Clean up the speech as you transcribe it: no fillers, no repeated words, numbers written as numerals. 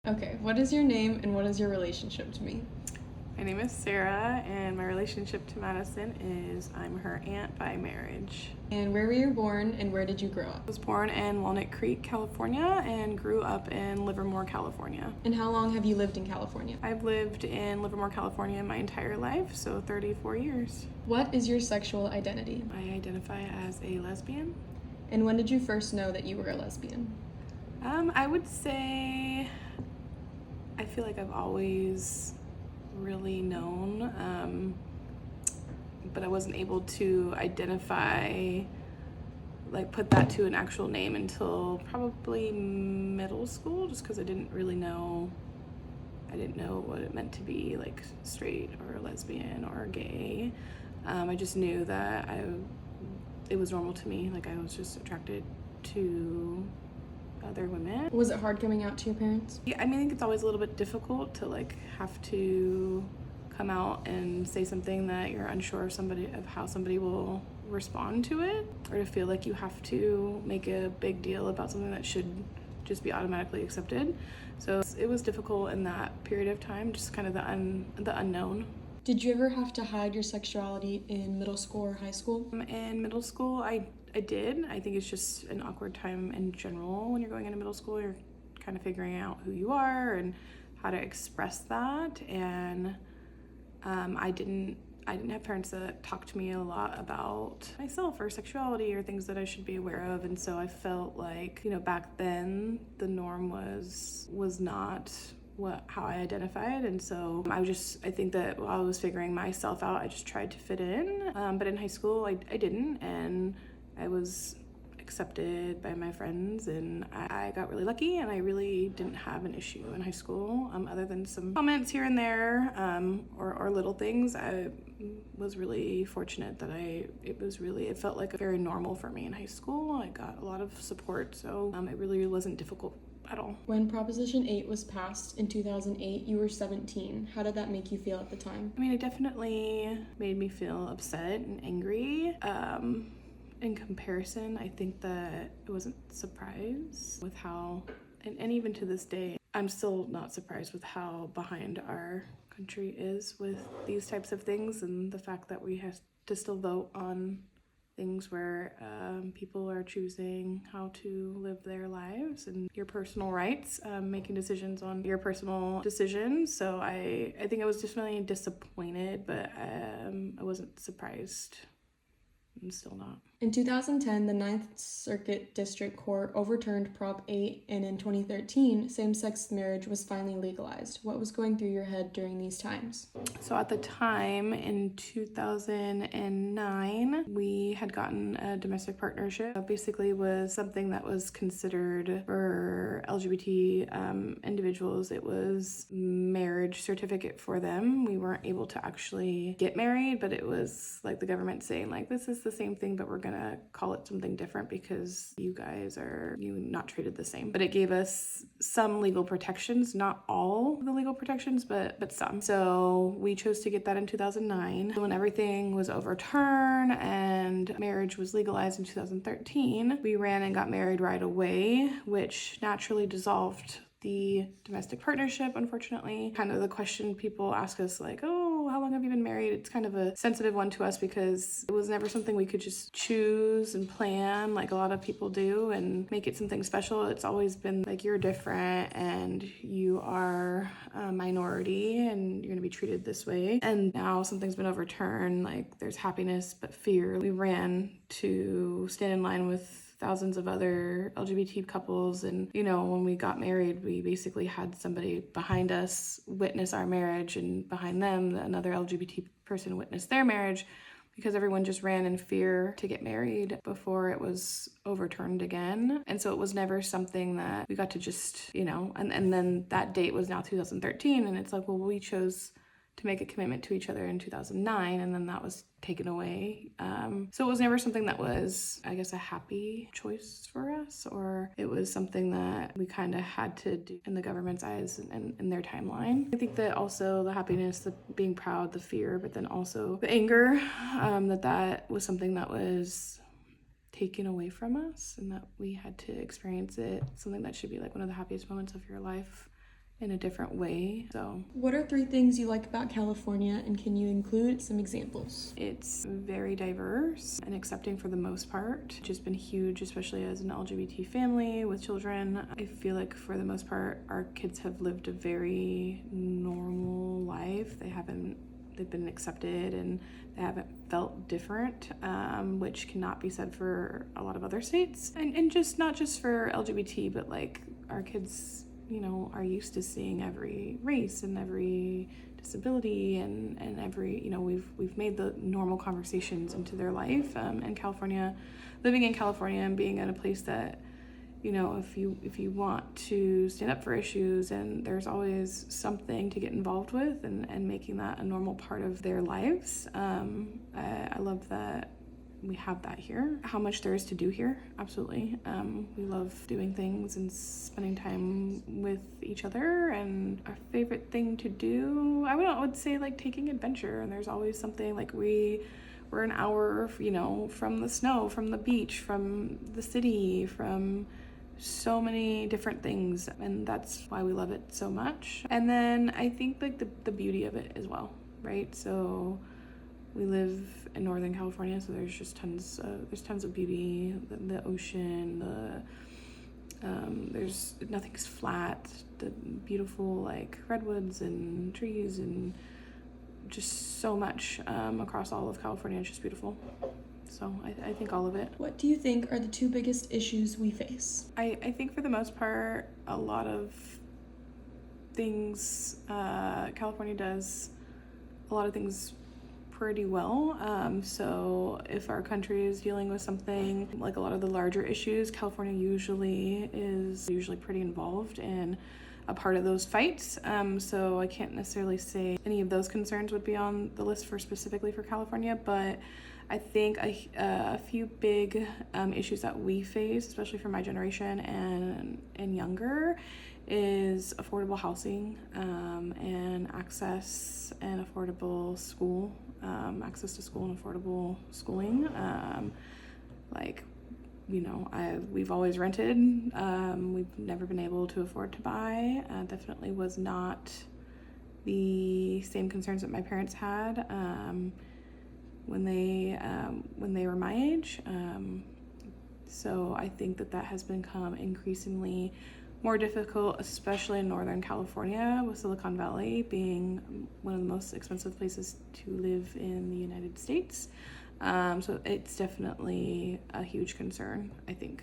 Okay, what is your name and what is your relationship to me? My name is Sarah, and my relationship to Madison is I'm her aunt by marriage. And where were you born and where did you grow I up? was born in Walnut Creek, California, and grew up in Livermore, California. And how long have you lived in California? I've lived in Livermore, California my entire life, so 34 years. What is your sexual identity? I identify as a lesbian. And when did you first know that you were a lesbian? I would say I feel like I've always really known, but I wasn't able to identify, put that to an actual name until probably middle school, just because I didn't know what it meant to be like straight or lesbian or gay. I just knew that it was normal to me. Like I was just attracted to other women. Was it hard coming out to your parents? Yeah, I think it's always a little bit difficult to have to come out and say something that you're unsure of how somebody will respond to it, or to feel like you have to make a big deal about something that should just be automatically accepted. So it was difficult in that period of time, just kind of the unknown. Did you ever have to hide your sexuality in middle school or high school? In middle school, I did. I think it's just an awkward time in general when you're going into middle school. You're kind of figuring out who you are and how to express that. And I didn't have parents that talked to me a lot about myself or sexuality or things that I should be aware of. And so I felt like, back then the norm was not how I identified. And so I think that while I was figuring myself out, I just tried to fit in. But in high school, I didn't. And I was accepted by my friends, and I got really lucky, and I really didn't have an issue in high school, other than some comments here and there, or little things. I was really fortunate that it felt like very normal for me in high school. I got a lot of support, so it really wasn't difficult at all. When Proposition 8 was passed in 2008, you were 17. How did that make you feel at the time? It definitely made me feel upset and angry. In comparison, I think that I wasn't surprised with how, and even to this day, I'm still not surprised with how behind our country is with these types of things, and the fact that we have to still vote on things where people are choosing how to live their lives and your personal rights, making decisions on your personal decisions. So I think I was definitely disappointed, but I wasn't surprised. I'm still not. In 2010, the Ninth Circuit District Court overturned Prop 8, and in 2013, same-sex marriage was finally legalized. What was going through your head during these times? So at the time, in 2009, we had gotten a domestic partnership. It basically was something that was considered for LGBT individuals. It was marriage certificate for them. We weren't able to actually get married, but it was like the government saying, this is the same thing, but we're gonna call it something different because you guys are not treated the same. But it gave us some legal protections, not all the legal protections, but some. So we chose to get that in 2009. When everything was overturned and marriage was legalized in 2013, we ran and got married right away, which naturally dissolved the domestic partnership, unfortunately. Kind of the question people ask us, oh, how long have you been married? It's kind of a sensitive one to us because it was never something we could just choose and plan like a lot of people do and make it something special. It's always been you're different and you are a minority and you're gonna be treated this way. And now something's been overturned, there's happiness but fear. We ran to stand in line with thousands of other LGBT couples, and when we got married, we basically had somebody behind us witness our marriage, and behind them another LGBT person witnessed their marriage, because everyone just ran in fear to get married before it was overturned again. And so it was never something that we got to just, and then that date was now 2013, and it's we chose to make a commitment to each other in 2009, and then that was taken away. So it was never something that was, I guess, a happy choice for us, or it was something that we kind of had to do in the government's eyes and in their timeline. I think that also the happiness, the being proud, the fear, but then also the anger, that was something that was taken away from us and that we had to experience it, something that should be one of the happiest moments of your life. in a different way. So What are 3 things you like about California, and can you include some examples? it's very diverse and accepting for the most part, which has been huge, especially as an LGBT family with children. I feel like for the most part, our kids have lived a very normal life. They've been accepted and they haven't felt different, which cannot be said for a lot of other states. And just not just for LGBT, but like our kids, are used to seeing every race and every disability and every, we've made the normal conversations into their life. And California, living in California and being in a place that, if you want to stand up for issues, and there's always something to get involved with, and making that a normal part of their lives. I love that we have that here. How much there is to do here, absolutely. We love doing things and spending time with each other. And our favorite thing to do, I would say like taking adventure. And there's always something like we're an hour, from the snow, from the beach, from the city, from so many different things, and that's why we love it so much. And then I think like the beauty of it as well, right? So we live in Northern California, so there's just tons of beauty, the ocean, there's nothing's flat, the beautiful like redwoods and trees and just so much across all of California. It's just beautiful. So I think all of it. What do you think are the 2 biggest issues we face? I think for the most part, a lot of things, California does a lot of things pretty well. So if our country is dealing with something like a lot of the larger issues, California is usually pretty involved in a part of those fights. So I can't necessarily say any of those concerns would be on the list specifically for California, but I think a few big issues that we face, especially for my generation and younger, is affordable housing and access and affordable school, access to school and affordable schooling. We've always rented. We've never been able to afford to buy. Definitely was not the same concerns that my parents had when they were my age. So I think that has become increasingly more difficult, especially in Northern California, with Silicon Valley being one of the most expensive places to live in the United States. So it's definitely a huge concern, I think.